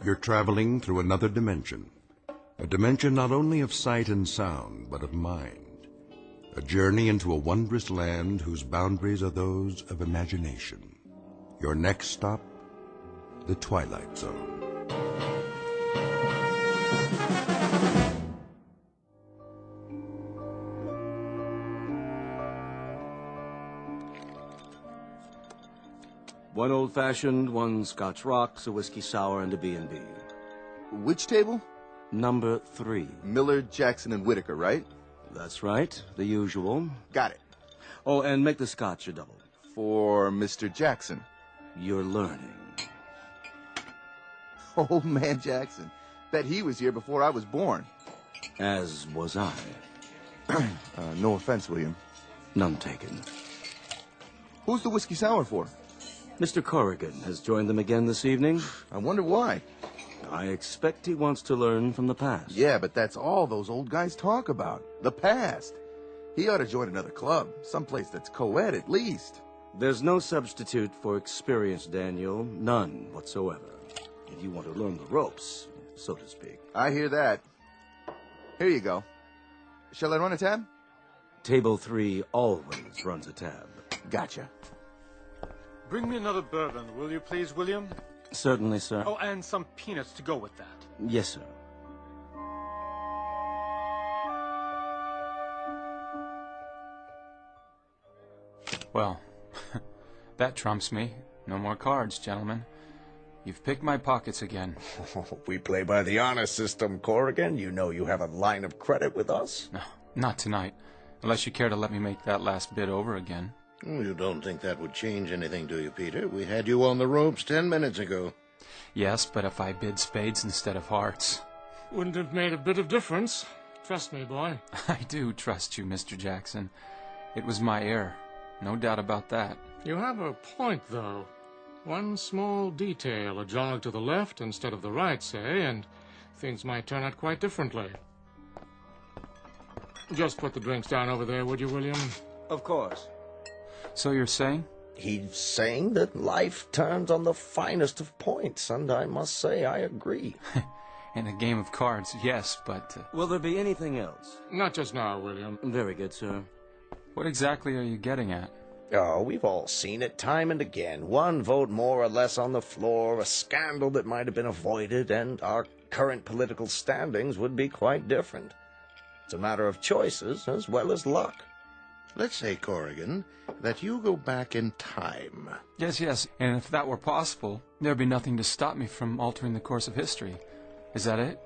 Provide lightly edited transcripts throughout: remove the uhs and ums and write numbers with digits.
You're traveling through another dimension. A dimension not only of sight and sound, but of mind. A journey into a wondrous land whose boundaries are those of imagination. Your next stop, the Twilight Zone. One old-fashioned, one Scotch rocks, a whiskey sour, and a B&B. Which table? Number 3. Miller, Jackson, and Whitaker, right? That's right, the usual. Got it. Oh, and make the Scotch a double. For Mr. Jackson. You're learning. Old man Jackson. Bet he was here before I was born. As was I. No offense, William. None taken. Who's the whiskey sour for? Mr. Corrigan has joined them again this evening. I wonder why. I expect he wants to learn from the past. Yeah, but that's all those old guys talk about. The past. He ought to join another club. Someplace that's co-ed, at least. There's no substitute for experience, Daniel. None whatsoever. If you want to learn the ropes, so to speak. I hear that. Here you go. Shall I run a tab? Table 3 always runs a tab. Gotcha. Bring me another bourbon, will you please, William? Certainly, sir. Oh, and some peanuts to go with that. Yes, sir. Well, that trumps me. No more cards, gentlemen. You've picked my pockets again. We play by the honor system, Corrigan. You know you have a line of credit with us. No, not tonight. Unless you care to let me make that last bid over again. You don't think that would change anything, do you, Peter? We had you on the ropes 10 minutes ago. Yes, but if I bid spades instead of hearts... Wouldn't have made a bit of difference. Trust me, boy. I do trust you, Mr. Jackson. It was my error. No doubt about that. You have a point, though. One small detail, a jog to the left instead of the right, say, and things might turn out quite differently. Just put the drinks down over there, would you, William? Of course. So you're saying? He's saying that life turns on the finest of points, and I must say I agree. In a game of cards, yes, but... Will there be anything else? Not just now, William. Very good, sir. What exactly are you getting at? Oh, we've all seen it time and again. One vote more or less on the floor, a scandal that might have been avoided, and our current political standings would be quite different. It's a matter of choices as well as luck. Let's say, Corrigan, that you go back in time. Yes, and if that were possible, there'd be nothing to stop me from altering the course of history. Is that it?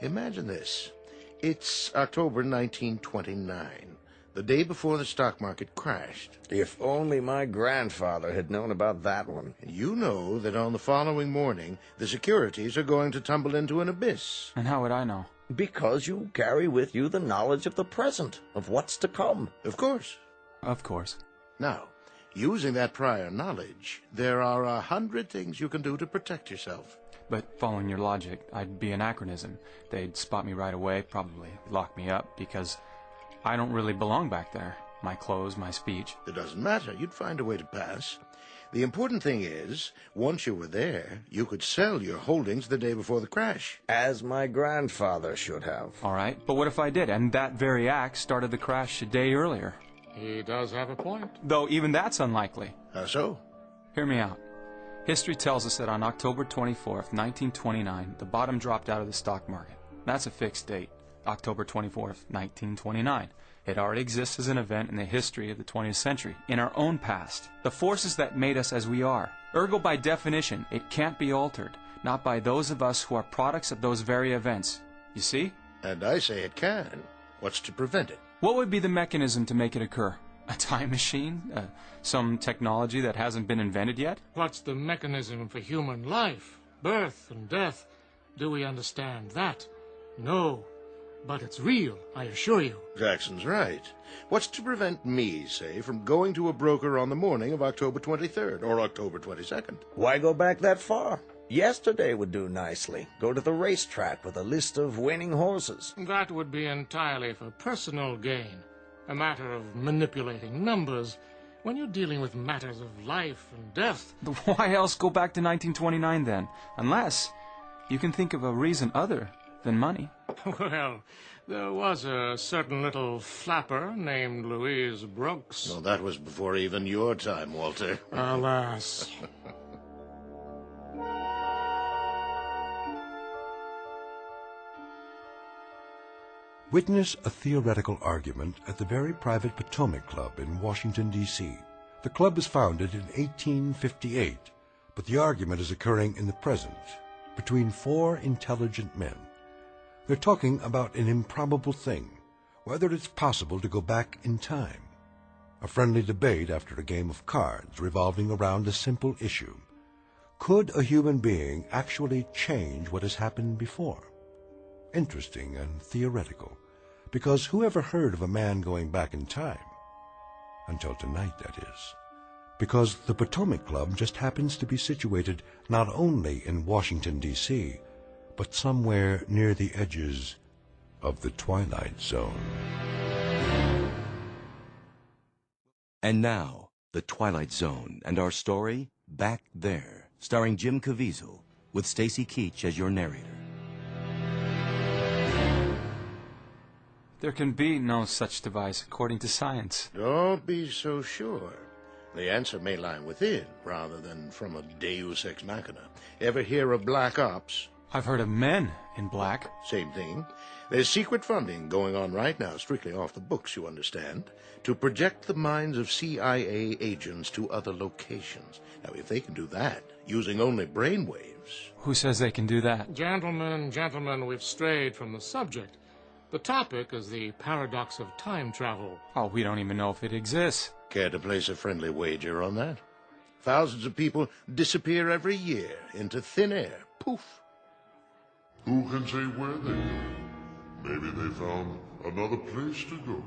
Imagine this. It's October 1929, the day before the stock market crashed. If only my grandfather had known about that one. You know that on the following morning, the securities are going to tumble into an abyss. And how would I know? Because you carry with you the knowledge of the present, of what's to come. Of course. Of course. Now, using that prior knowledge, there are 100 things you can do to protect yourself. But following your logic, I'd be anachronism. They'd spot me right away, probably lock me up, because I don't really belong back there. My clothes, my speech. It doesn't matter. You'd find a way to pass. The important thing is, once you were there, you could sell your holdings the day before the crash. As my grandfather should have. All right, but what if I did, and that very act started the crash a day earlier? He does have a point. Though even that's unlikely. How so? Hear me out. History tells us that on October 24th, 1929, the bottom dropped out of the stock market. That's a fixed date, October 24th, 1929. It already exists as an event in the history of the 20th century, in our own past. The forces that made us as we are. Ergo, by definition, it can't be altered, not by those of us who are products of those very events. You see? And I say it can. What's to prevent it? What would be the mechanism to make it occur? A time machine? Some technology that hasn't been invented yet? What's the mechanism for human life? Birth and death. Do we understand that? No. But it's real, I assure you. Jackson's right. What's to prevent me, say, from going to a broker on the morning of October 23rd or October 22nd? Why go back that far? Yesterday would do nicely. Go to the racetrack with a list of winning horses. That would be entirely for personal gain. A matter of manipulating numbers. When you're dealing with matters of life and death... Why else go back to 1929 then? Unless You can think of a reason other than money. Well, there was a certain little flapper named Louise Brooks. No, that was before even your time, Walter. Alas. Witness a theoretical argument at the very private Potomac Club in Washington, D.C. The club was founded in 1858, but the argument is occurring in the present between four intelligent men. They're talking about an improbable thing, whether it's possible to go back in time. A friendly debate after a game of cards revolving around a simple issue. Could a human being actually change what has happened before? Interesting and theoretical, because who ever heard of a man going back in time? Until tonight, that is. Because the Potomac Club just happens to be situated not only in Washington, D.C., but somewhere near the edges of the Twilight Zone. And now, The Twilight Zone and our story, Back There, starring Jim Caviezel, with Stacy Keach as your narrator. There can be no such device according to science. Don't be so sure. The answer may lie within, rather than from a deus ex machina. Ever hear of black ops? I've heard of men in black. Same thing. There's secret funding going on right now, strictly off the books, you understand, to project the minds of CIA agents to other locations. Now, if they can do that, using only brainwaves... Who says they can do that? Gentlemen, we've strayed from the subject. The topic is the paradox of time travel. Oh, we don't even know if it exists. Care to place a friendly wager on that? Thousands of people disappear every year into thin air. Poof. Who can say where they go? Maybe they found another place to go.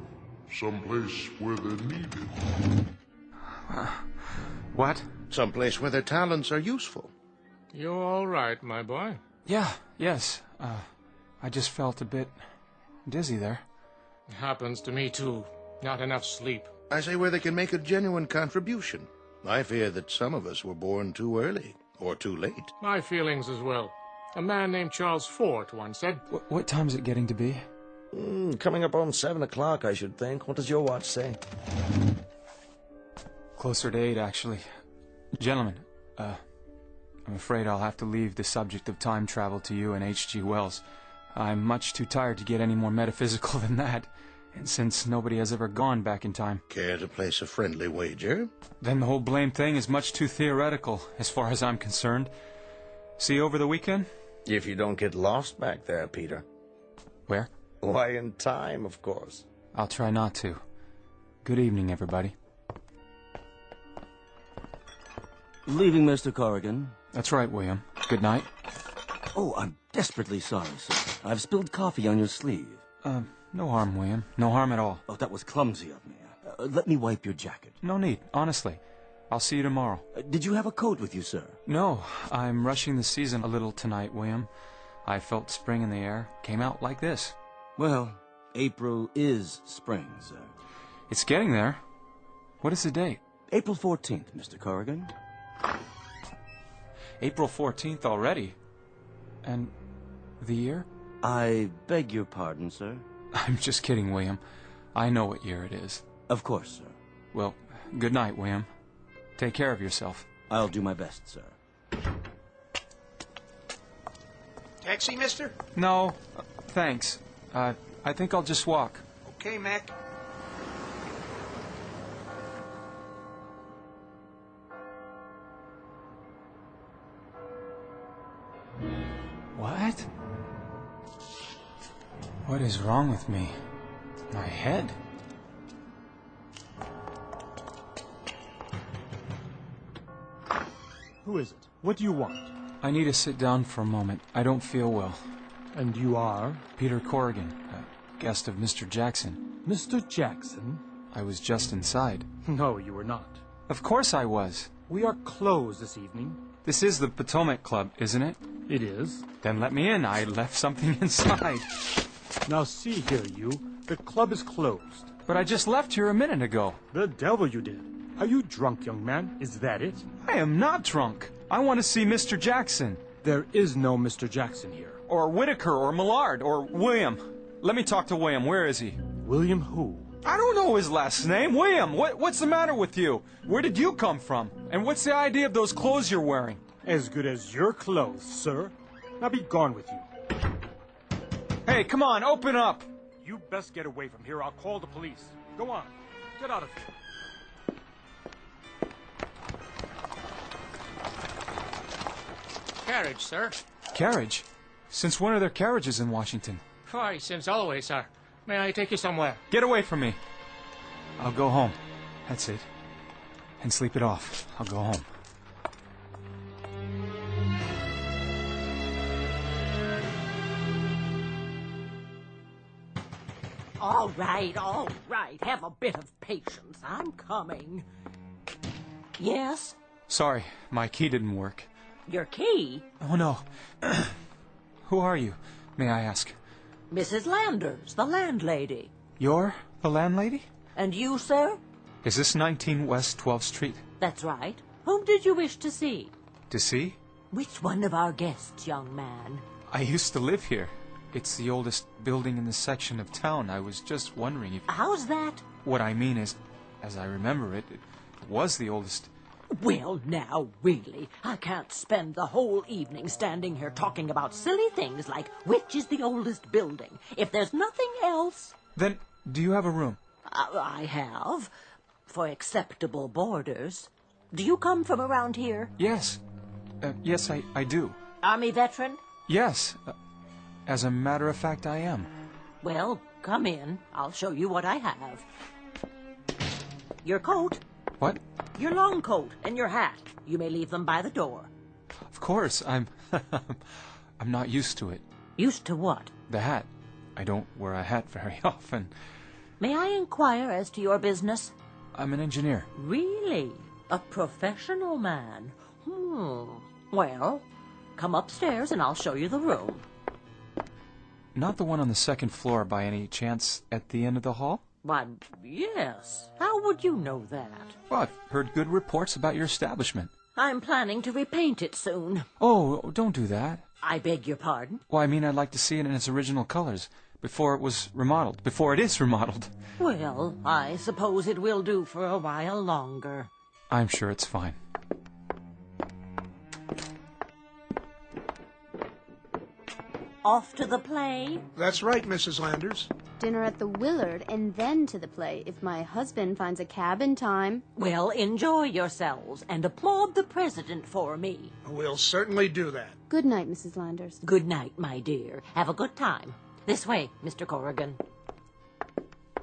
Someplace where they're needed. What? Someplace where their talents are useful. You're all right, my boy. Yes. I just felt a bit dizzy there. Happens to me, too. Not enough sleep. I say where they can make a genuine contribution. I fear that some of us were born too early, or too late. My feelings as well. A man named Charles Fort once said... What time's it getting to be? Coming up on 7 o'clock, I should think. What does your watch say? Closer to 8, actually. Gentlemen, I'm afraid I'll have to leave the subject of time travel to you and H.G. Wells. I'm much too tired to get any more metaphysical than that. And since nobody has ever gone back in time... Care to place a friendly wager? Then the whole blame thing is much too theoretical, as far as I'm concerned. See you over the weekend? If you don't get lost back there, Peter. Where? Why, in time, of course. I'll try not to. Good evening, everybody. Leaving, Mr. Corrigan? That's right, William. Good night. Oh, I'm desperately sorry, sir. I've spilled coffee on your sleeve. No harm, William. No harm at all. Oh, that was clumsy of me. Let me wipe your jacket. No need, honestly. I'll see you tomorrow. Did you have a coat with you, sir? No, I'm rushing the season a little tonight, William. I felt spring in the air. Came out like this. Well, April is spring, sir. It's getting there. What is the date? April 14th, Mr. Corrigan. April 14th already? And the year? I beg your pardon, sir. I'm just kidding, William. I know what year it is. Of course, sir. Well, good night, William. Take care of yourself. I'll do my best, sir. Taxi, mister? No, thanks. I think I'll just walk. Okay, Mac. What? What is wrong with me? My head? Who is it? What do you want? I need to sit down for a moment. I don't feel well. And you are? Peter Corrigan, a guest of Mr. Jackson. Mr. Jackson? I was just inside. No, you were not. Of course I was. We are closed this evening. This is the Potomac Club, isn't it? It is. Then let me in. I left something inside. Now see here, you. The club is closed. But I just left here a minute ago. The devil you did. Are you drunk, young man? Is that it? I am not drunk. I want to see Mr. Jackson. There is no Mr. Jackson here. Or Whitaker, or Millard, or William. Let me talk to William. Where is he? William who? I don't know his last name. William, what's the matter with you? Where did you come from? And what's the idea of those clothes you're wearing? As good as your clothes, sir. Now be gone with you. Hey, come on, open up! You best get away from here. I'll call the police. Go on. Get out of here. Carriage, sir. Carriage? Since when are there carriages in Washington? Why, since always, sir. May I take you somewhere? Get away from me. I'll go home. That's it. And sleep it off. I'll go home. All right, all right. Have a bit of patience. I'm coming. Yes? Sorry, my key didn't work. Your key? Oh, no. Who are you, may I ask? Mrs. Landers, the landlady. You're the landlady? And you, sir? Is this 19 West 12th Street? That's right. Whom did you wish to see? To see? Which one of our guests, young man? I used to live here. It's the oldest building in this section of town. I was just wondering if... How's that? What I mean is, as I remember it, it was the oldest... Well, now, really, I can't spend the whole evening standing here talking about silly things like which is the oldest building. If there's nothing else... Then, do you have a room? I have, for acceptable boarders. Do you come from around here? Yes. Yes, I do. Army veteran? Yes. As a matter of fact, I am. Well, come in. I'll show you what I have. Your coat. What? Your long coat and your hat. You may leave them by the door. Of course, I'm not used to it. Used to what? The hat. I don't wear a hat very often. May I inquire as to your business? I'm an engineer. Really? A professional man? Well, come upstairs and I'll show you the room. Not the one on the second floor by any chance at the end of the hall? Why, yes. How would you know that? Well, I've heard good reports about your establishment. I'm planning to repaint it soon. Oh, don't do that. I beg your pardon? Well, I mean, I'd like to see it in its original colors, before it is remodeled. Well, I suppose it will do for a while longer. I'm sure it's fine. Off to the play? That's right, Mrs. Landers. Dinner at the Willard and then to the play if my husband finds a cab in time. Well, enjoy yourselves and applaud the president for me. We'll certainly do that. Good night, Mrs. Landers. Good night, my dear. Have a good time. This way, Mr. Corrigan.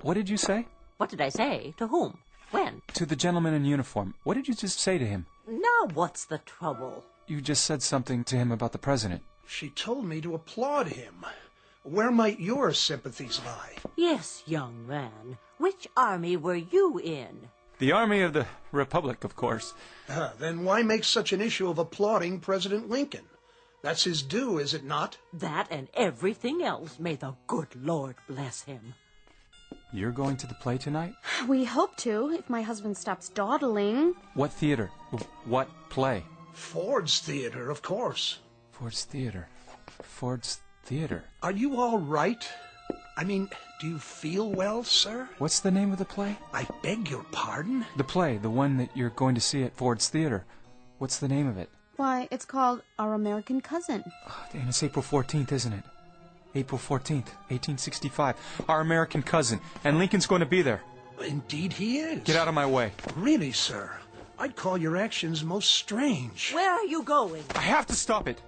What did you say? What did I say? To whom? When? To the gentleman in uniform. What did you just say to him? Now, what's the trouble? You just said something to him about the president. She told me to applaud him. Where might your sympathies lie? Yes, young man. Which army were you in? The Army of the Republic, of course. Then why make such an issue of applauding President Lincoln? That's his due, is it not? That and everything else. May the good Lord bless him. You're going to the play tonight? We hope to, if my husband stops dawdling. What theater? What play? Ford's Theater, of course. Ford's Theater. Ford's Theater. Are you all right? I mean, do you feel well, sir? What's the name of the play? I beg your pardon? The play, the one that you're going to see at Ford's Theater. What's the name of it? Why, it's called Our American Cousin. And it's April 14th, isn't it? April 14th, 1865. Our American Cousin. And Lincoln's going to be there. Indeed he is. Get out of my way. Really, sir? I'd call your actions most strange. Where are you going? I have to stop it.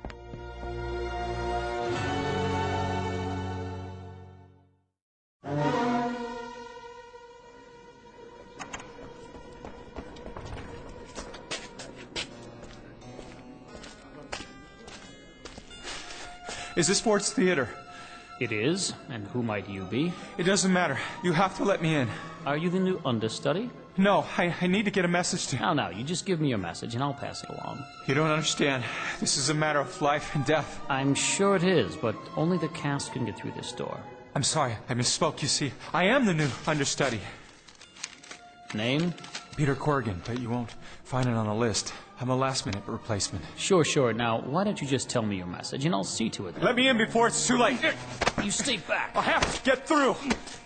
Is this Ford's Theater? It is, and who might you be? It doesn't matter. You have to let me in. Are you the new understudy? No, I need to get a message to... Now, you just give me your message and I'll pass it along. You don't understand. This is a matter of life and death. I'm sure it is, but only the cast can get through this door. I'm sorry, I misspoke, you see. I am the new understudy. Name? Peter Corrigan, but you won't find it on the list. I'm a last-minute replacement. Sure. Now, why don't you just tell me your message, and I'll see to it. Let me in before it's too late. You stay back. I have to get through.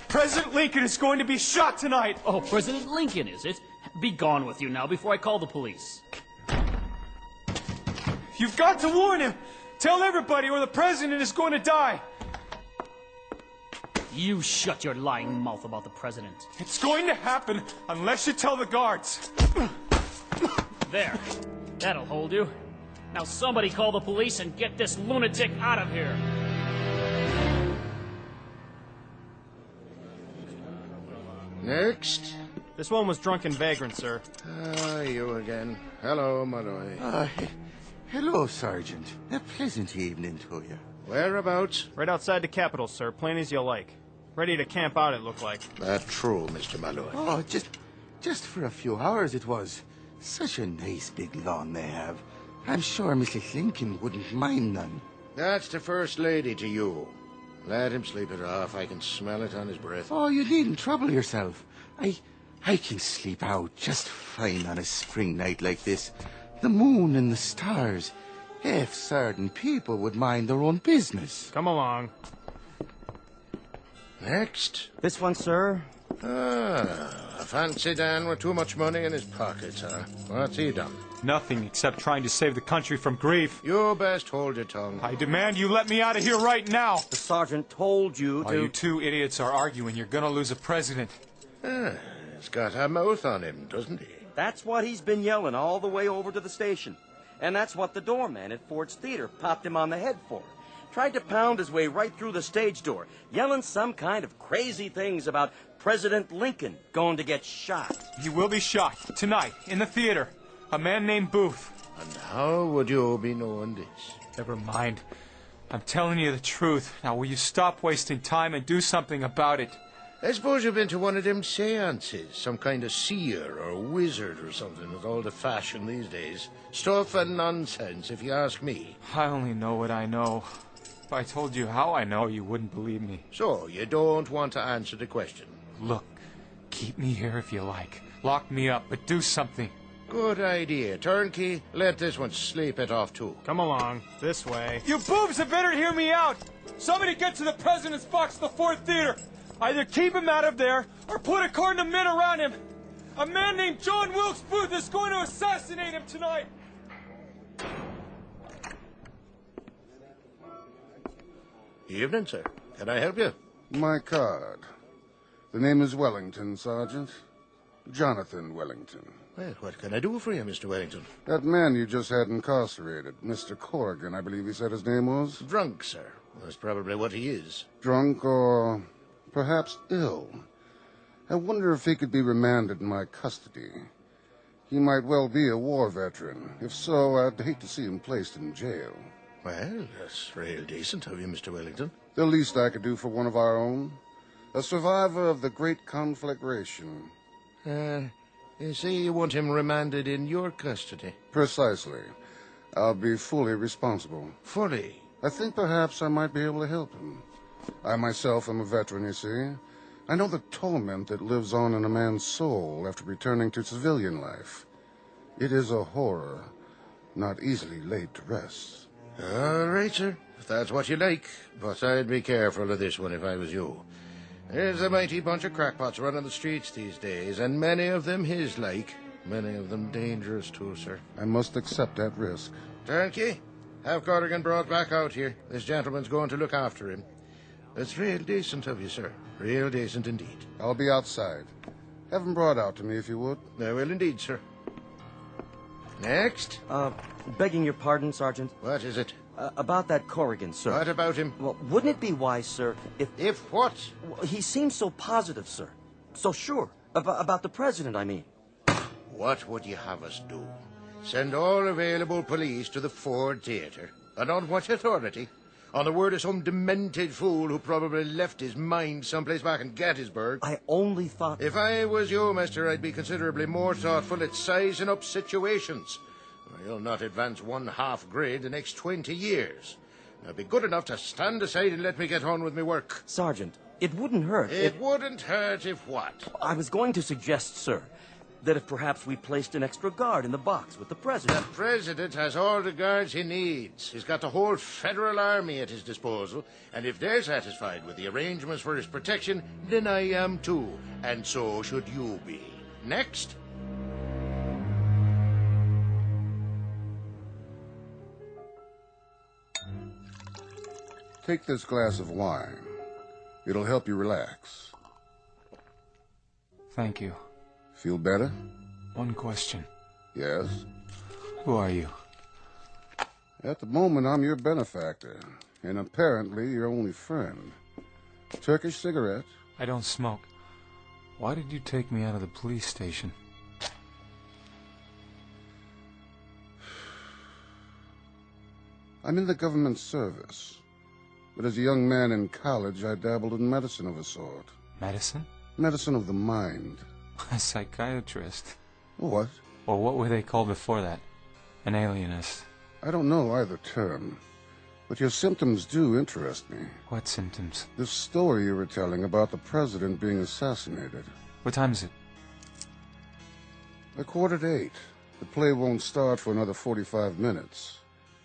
President Lincoln is going to be shot tonight. Oh, President Lincoln, is it? Be gone with you now before I call the police. You've got to warn him. Tell everybody or the president is going to die. You shut your lying mouth about the president. It's going to happen unless you tell the guards. There. That'll hold you. Now somebody call the police and get this lunatic out of here. Next. This one was drunken vagrant, sir. Ah, you again. Hello, Malloy. Hello, Sergeant. A pleasant evening to you. Whereabouts? Right outside the Capitol, sir. Plain as you like. Ready to camp out, it looked like. That's true, Mr. Malloy. Oh, just for a few hours it was. Such a nice big lawn they have. I'm sure Mrs. Lincoln wouldn't mind none. That's the First Lady to you. Let him sleep it off. I can smell it on his breath. Oh, you needn't trouble yourself. I can sleep out just fine on a spring night like this. The moon and the stars. If certain people would mind their own business. Come along. Next. This one, sir? I fancy Dan with too much money in his pockets, huh? What's he done? Nothing except trying to save the country from grief. You best hold your tongue. I demand you let me out of here right now. The sergeant told you to... While you two idiots are arguing, you're gonna lose a president. He's got a mouth on him, doesn't he? That's what he's been yelling all the way over to the station. And that's what the doorman at Ford's Theater popped him on the head for. Tried to pound his way right through the stage door, yelling some kind of crazy things about President Lincoln going to get shot. He will be shot tonight in the theater. A man named Booth. And how would you be knowing this? Never mind. I'm telling you the truth. Now, will you stop wasting time and do something about it? I suppose you've been to one of them seances, some kind of seer or wizard or something with all the fashion these days. Stuff and nonsense, if you ask me. I only know what I know. If I told you how I know, you wouldn't believe me. So, you don't want to answer the question? Look, keep me here if you like. Lock me up, but do something. Good idea. Turnkey, let this one sleep it off too. Come along. This way. You boobs had better hear me out! Somebody get to the president's box at the Fourth Theater! Either keep him out of there, or put a cordon of men around him! A man named John Wilkes Booth is going to assassinate him tonight! Evening, sir. Can I help you? My card. The name is Wellington, Sergeant. Jonathan Wellington. Well, what can I do for you, Mr. Wellington? That man you just had incarcerated, Mr. Corrigan, I believe he said his name was? Drunk, sir. That's probably what he is. Drunk or perhaps ill. I wonder if he could be remanded in my custody. He might well be a war veteran. If so, I'd hate to see him placed in jail. Well, that's real decent of you, Mr. Wellington. The least I could do for one of our own. A survivor of the Great Conflagration. You say you want him remanded in your custody? Precisely. I'll be fully responsible. Fully? I think perhaps I might be able to help him. I myself am a veteran, you see. I know the torment that lives on in a man's soul after returning to civilian life. It is a horror, not easily laid to rest. All right, sir. If that's what you like. But I'd be careful of this one if I was you. There's a mighty bunch of crackpots running the streets these days, and many of them his-like. Many of them dangerous, too, sir. I must accept that risk. Turnkey, have Corrigan brought back out here. This gentleman's going to look after him. It's real decent of you, sir. Real decent indeed. I'll be outside. Have him brought out to me, if you would. I will indeed, sir. Next? Begging your pardon, Sergeant. What is it? About that Corrigan, sir. What about him? Well, wouldn't it be wise, sir, if... If what? Well, he seems so positive, sir. So sure. About the president, I mean. What would you have us do? Send all available police to the Ford Theater? And on what authority? On the word of some demented fool who probably left his mind someplace back in Gettysburg? I only thought... If I was you, mister, I'd be considerably more thoughtful at sizing up situations. You'll not advance 1/2 grade the next 20 years. Now be good enough to stand aside and let me get on with my work. Sergeant, it wouldn't hurt. It wouldn't hurt if what? I was going to suggest, sir, that if perhaps we placed an extra guard in the box with the president... The president has all the guards he needs. He's got the whole federal army at his disposal, and if they're satisfied with the arrangements for his protection, then I am too, and so should you be. Next. Take this glass of wine. It'll help you relax. Thank you. Feel better? One question. Yes? Who are you? At the moment, I'm your benefactor, and apparently your only friend. Turkish cigarette? I don't smoke. Why did you take me out of the police station? I'm in the government service. But as a young man in college, I dabbled in medicine of a sort. Medicine? Medicine of the mind. A psychiatrist. What? Or what were they called before that? An alienist. I don't know either term. But your symptoms do interest me. What symptoms? The story you were telling about the president being assassinated. What time is it? 7:45. The play won't start for another 45 minutes.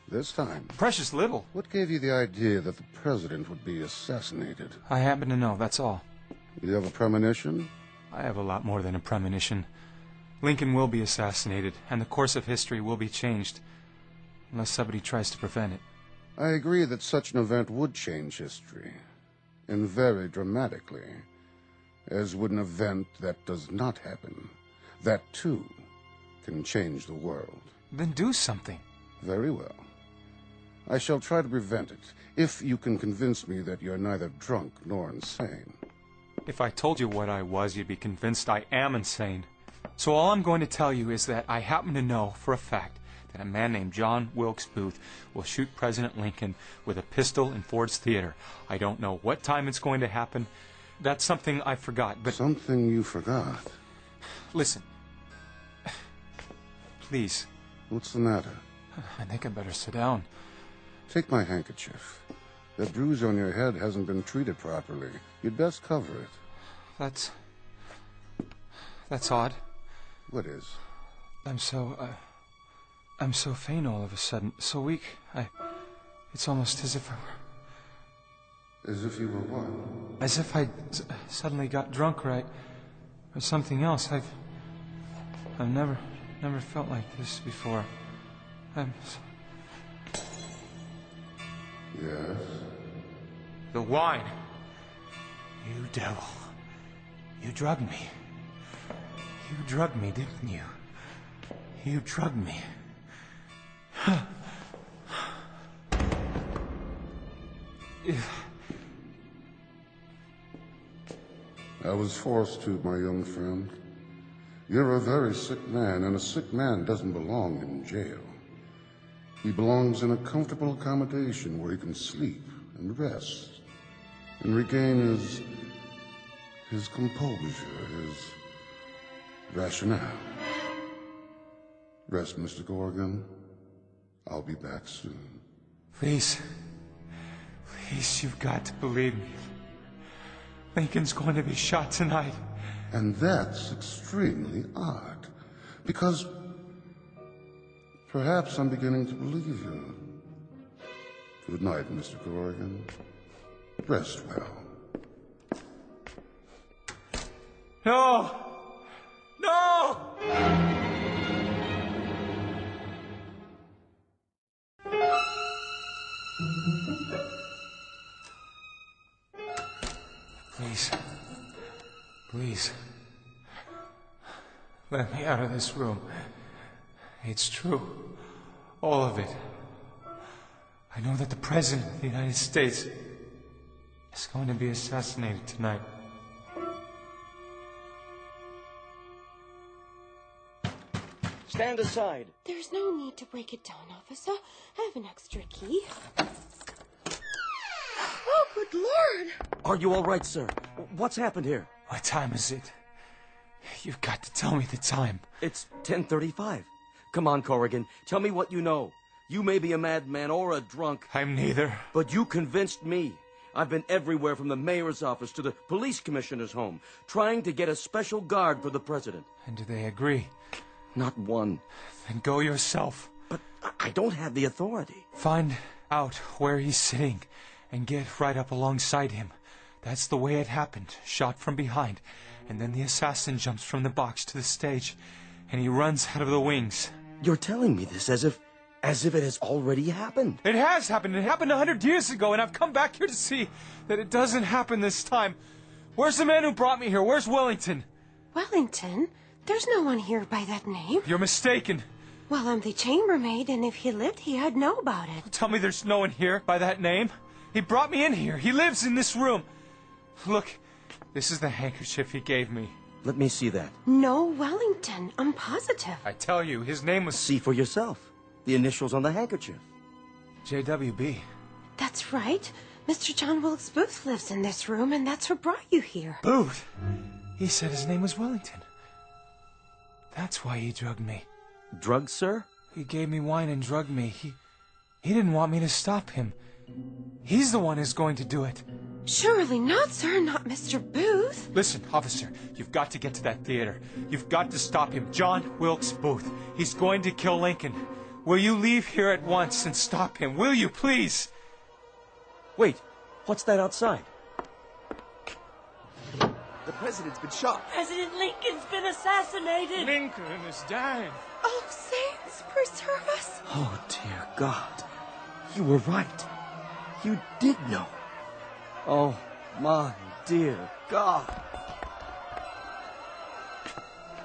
This time. Precious little. What gave you the idea that the president would be assassinated? I happen to know, that's all. You have a premonition? I have a lot more than a premonition. Lincoln will be assassinated, and the course of history will be changed, unless somebody tries to prevent it. I agree that such an event would change history, and very dramatically, as would an event that does not happen. That, too, can change the world. Then do something. Very well. I shall try to prevent it, if you can convince me that you're neither drunk nor insane. If I told you what I was, you'd be convinced I am insane. So all I'm going to tell you is that I happen to know for a fact that a man named John Wilkes Booth will shoot President Lincoln with a pistol in Ford's Theater. I don't know what time it's going to happen. That's something I forgot, but... Something you forgot? Listen. Please. What's the matter? I think I better sit down. Take my handkerchief. That bruise on your head hasn't been treated properly. You'd best cover it. That's odd. What is? I'm so faint all of a sudden. So weak. It's almost as if I were... As if you were what? As if I suddenly got drunk, or something else. I've never felt like this before. Yes? The wine. You devil. You drugged me. You drugged me, didn't you? You drugged me. I was forced to, my young friend. You're a very sick man, and a sick man doesn't belong in jail. He belongs in a comfortable accommodation where he can sleep and rest and regain his composure, his rationale. Rest, Mr. Corrigan. I'll be back soon. Please, you've got to believe me. Lincoln's going to be shot tonight. And that's extremely odd, because perhaps I'm beginning to believe you. Good night, Mr. Corrigan. Rest well. No! No! Please. Let me out of this room. It's true. All of it. I know that the President of the United States is going to be assassinated tonight. Stand aside. There's no need to break it down, officer. I have an extra key. Oh, good Lord! Are you all right, sir? What's happened here? What time is it? You've got to tell me the time. It's 10:35. Come on, Corrigan. Tell me what you know. You may be a madman or a drunk. I'm neither. But you convinced me. I've been everywhere from the mayor's office to the police commissioner's home, trying to get a special guard for the president. And do they agree? Not one. Then go yourself. But I don't have the authority. Find out where he's sitting and get right up alongside him. That's the way it happened. Shot from behind. And then the assassin jumps from the box to the stage, and he runs out of the wings. You're telling me this as if it has already happened. It has happened. It happened 100 years ago, and I've come back here to see that it doesn't happen this time. Where's the man who brought me here? Where's Wellington? Wellington? There's no one here by that name. You're mistaken. Well, I'm the chambermaid, and if he lived, he'd know about it. Tell me there's no one here by that name. He brought me in here. He lives in this room. Look, this is the handkerchief he gave me. Let me see that. No Wellington. I'm positive. I tell you, his name was... See for yourself. The initials on the handkerchief. JWB. That's right. Mr. John Wilkes Booth lives in this room, and that's what brought you here. Booth? He said his name was Wellington. That's why he drugged me. Drugged, sir? He gave me wine and drugged me. He didn't want me to stop him. He's the one who's going to do it. Surely not, sir. Not Mr. Booth. Listen, officer, you've got to get to that theater. You've got to stop him. John Wilkes Booth. He's going to kill Lincoln. Will you leave here at once and stop him? Will you, please? Wait, what's that outside? The president's been shot. President Lincoln's been assassinated. Lincoln is dying. Oh, saints, preserve us. Oh, dear God. You were right. You did know. Oh, my dear God.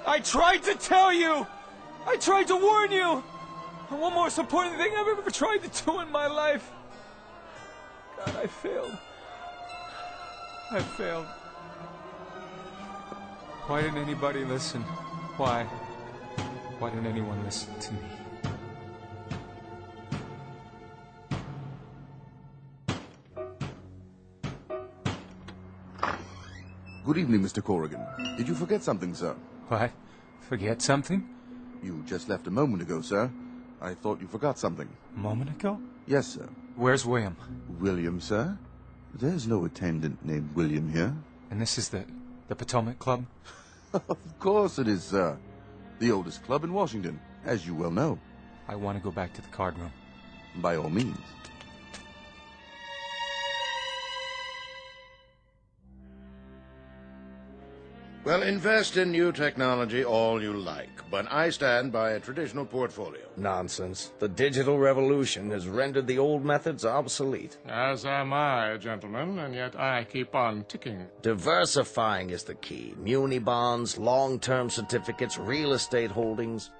I tried to tell you! I tried to warn you! And one most important thing I've ever tried to do in my life. God, I failed. I failed. Why didn't anybody listen? Why? Why didn't anyone listen to me? Good evening, Mr. Corrigan. Did you forget something, sir? What? Forget something? You just left a moment ago, sir. I thought you forgot something. A moment ago? Yes, sir. Where's William? William, sir? There's no attendant named William here. And this is the Potomac Club? Of course it is, sir. The oldest club in Washington, as you well know. I want to go back to the card room. By all means. Well, invest in new technology all you like, but I stand by a traditional portfolio. Nonsense. The digital revolution has rendered the old methods obsolete. As am I, gentlemen, and yet I keep on ticking. Diversifying is the key. Muni bonds, long-term certificates, real estate holdings.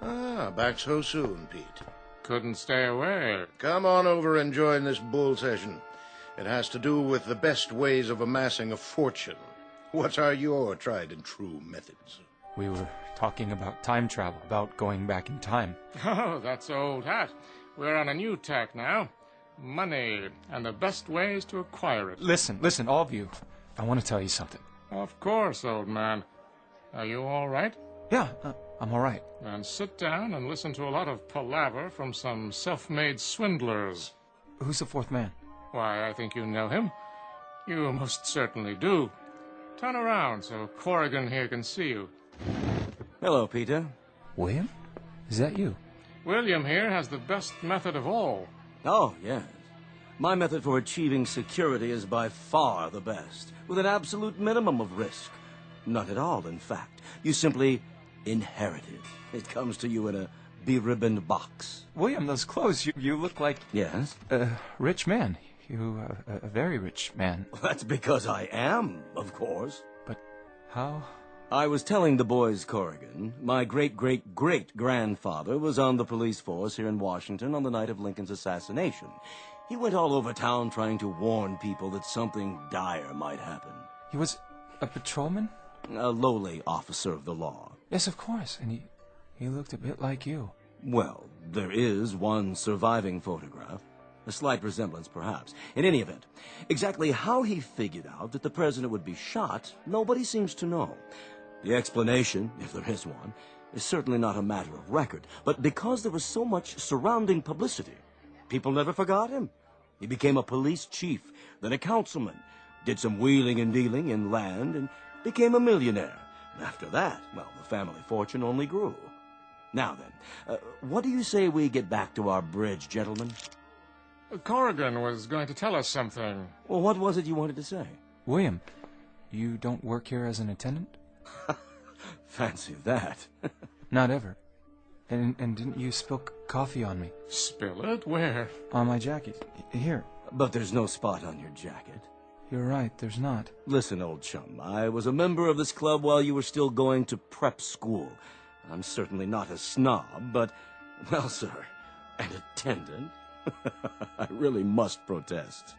Ah, back so soon, Pete. Couldn't stay away. Come on over and join this bull session. It has to do with the best ways of amassing a fortune. What are your tried and true methods? We were talking about time travel, about going back in time. Oh, that's old hat. We're on a new tack now. Money, and the best ways to acquire it. Listen, all of you. I want to tell you something. Of course, old man. Are you all right? Yeah, I'm all right. Then sit down and listen to a lot of palaver from some self-made swindlers. Who's the fourth man? Why, I think you know him. You most certainly do. Turn around so Corrigan here can see you. Hello, Peter. William? Is that you? William here has the best method of all. Oh, yes. My method for achieving security is by far the best, with an absolute minimum of risk. Not at all, in fact. You simply inherit it. It comes to you in a beribboned box. William, those clothes, you look like... Yes? A rich man. You, a very rich man. Well, that's because I am, of course. But how? I was telling the boys, Corrigan, my great-great-great-grandfather was on the police force here in Washington on the night of Lincoln's assassination. He went all over town trying to warn people that something dire might happen. He was a patrolman? A lowly officer of the law. Yes, of course, and he looked a bit like you. Well, there is one surviving photograph. A slight resemblance, perhaps. In any event, exactly how he figured out that the president would be shot, nobody seems to know. The explanation, if there is one, is certainly not a matter of record, but because there was so much surrounding publicity, people never forgot him. He became a police chief, then a councilman, did some wheeling and dealing in land, and became a millionaire. After that, well, the family fortune only grew. Now then, what do you say we get back to our bridge, gentlemen? Corrigan was going to tell us something. Well, what was it you wanted to say? William, you don't work here as an attendant? Fancy that. Not ever. And didn't you spill coffee on me? Spill it? Where? On my jacket. Here. But there's no spot on your jacket. You're right, there's not. Listen, old chum, I was a member of this club while you were still going to prep school. I'm certainly not a snob, but, well, sir, an attendant? I really must protest.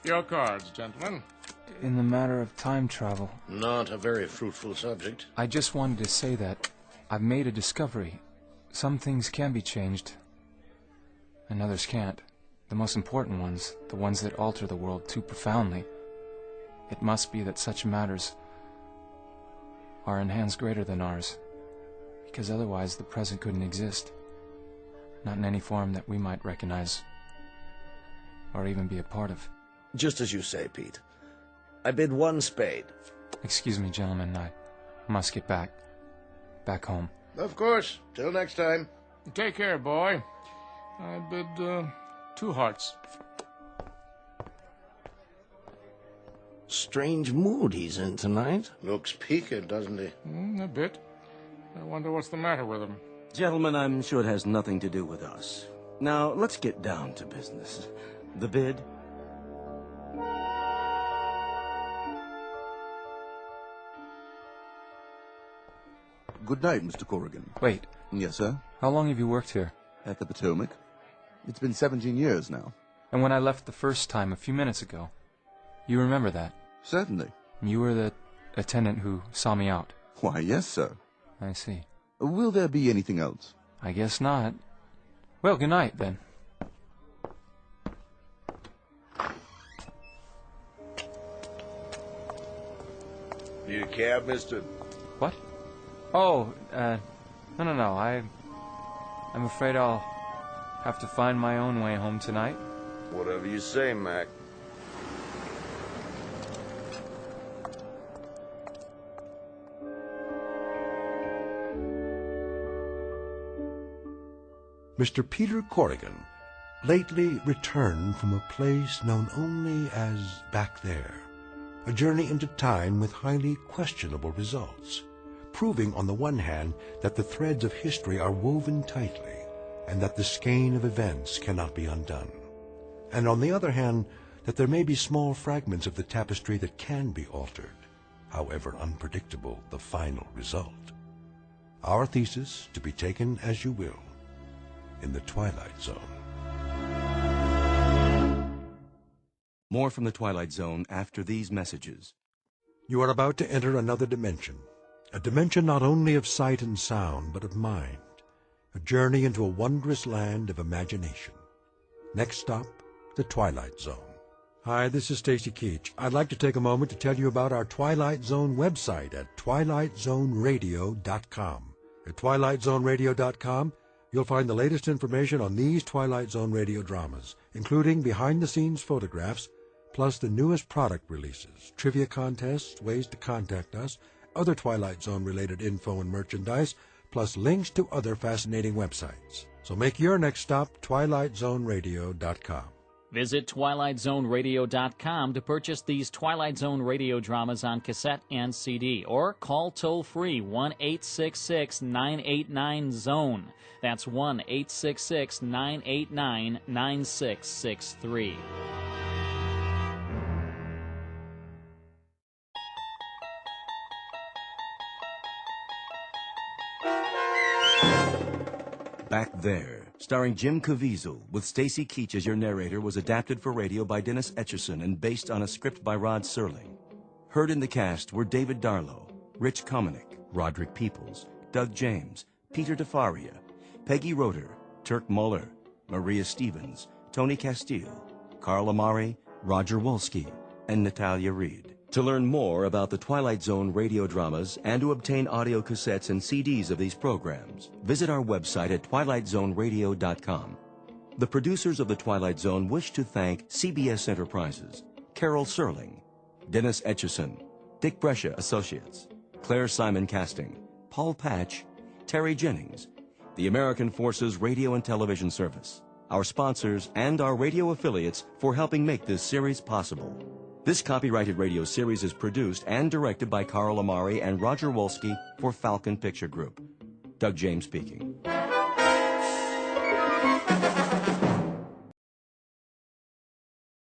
Your cards, gentlemen. In the matter of time travel... Not a very fruitful subject. I just wanted to say that I've made a discovery. Some things can be changed, and others can't. The most important ones, the ones that alter the world too profoundly. It must be that such matters are in hands greater than ours, because otherwise the present couldn't exist. Not in any form that we might recognize or even be a part of. Just as you say, Pete. I bid one spade. Excuse me, gentlemen, I must get back home. Of course. Till next time. Take care, boy. I bid 2 hearts. Strange mood he's in tonight. Looks peaked, doesn't he? A bit. I wonder what's the matter with him. Gentlemen, I'm sure it has nothing to do with us. Now, let's get down to business. The bid? Good night, Mr. Corrigan. Wait. Yes, sir? How long have you worked here? At the Potomac. It's been 17 years now. And when I left the first time, a few minutes ago, you remember that? Certainly. You were the attendant who saw me out. Why, yes, sir. I see. Will there be anything else? I guess not. Well, good night, then. Need a cab, mister? What? Oh, no. I'm afraid I'll have to find my own way home tonight. Whatever you say, Mac. Mr. Peter Corrigan lately returned from a place known only as Back There, a journey into time with highly questionable results, proving on the one hand that the threads of history are woven tightly and that the skein of events cannot be undone, and on the other hand that there may be small fragments of the tapestry that can be altered, however unpredictable the final result. Our thesis to be taken as you will in the Twilight Zone. More from the Twilight Zone after these messages. You are about to enter another dimension, a dimension not only of sight and sound, but of mind, a journey into a wondrous land of imagination. Next stop, the Twilight Zone. Hi, this is Stacy Keach. I'd like to take a moment to tell you about our Twilight Zone website at twilightzoneradio.com. At twilightzoneradio.com, you'll find the latest information on these Twilight Zone radio dramas, including behind-the-scenes photographs, plus the newest product releases, trivia contests, ways to contact us, other Twilight Zone-related info and merchandise, plus links to other fascinating websites. So make your next stop twilightzoneradio.com. Visit twilightzoneradio.com to purchase these Twilight Zone radio dramas on cassette and CD, or call toll-free 1-866-989-ZONE. That's 1-866-989-9663. Back There, starring Jim Caviezel, with Stacy Keach as your narrator, was adapted for radio by Dennis Etchison and based on a script by Rod Serling. Heard in the cast were David Darlow, Rich Kominick, Roderick Peoples, Doug James, Peter DeFaria, Peggy Roeder, Turk Muller, Maria Stevens, Tony Castile, Carl Amari, Roger Wolski, and Natalia Reed. To learn more about the Twilight Zone radio dramas and to obtain audio cassettes and CDs of these programs, visit our website at twilightzoneradio.com. The producers of The Twilight Zone wish to thank CBS Enterprises, Carol Serling, Dennis Etchison, Dick Brescia Associates, Claire Simon Casting, Paul Patch, Terry Jennings, the American Forces Radio and Television Service, our sponsors, and our radio affiliates for helping make this series possible. This copyrighted radio series is produced and directed by Carl Amari and Roger Wolski for Falcon Picture Group. Doug James speaking.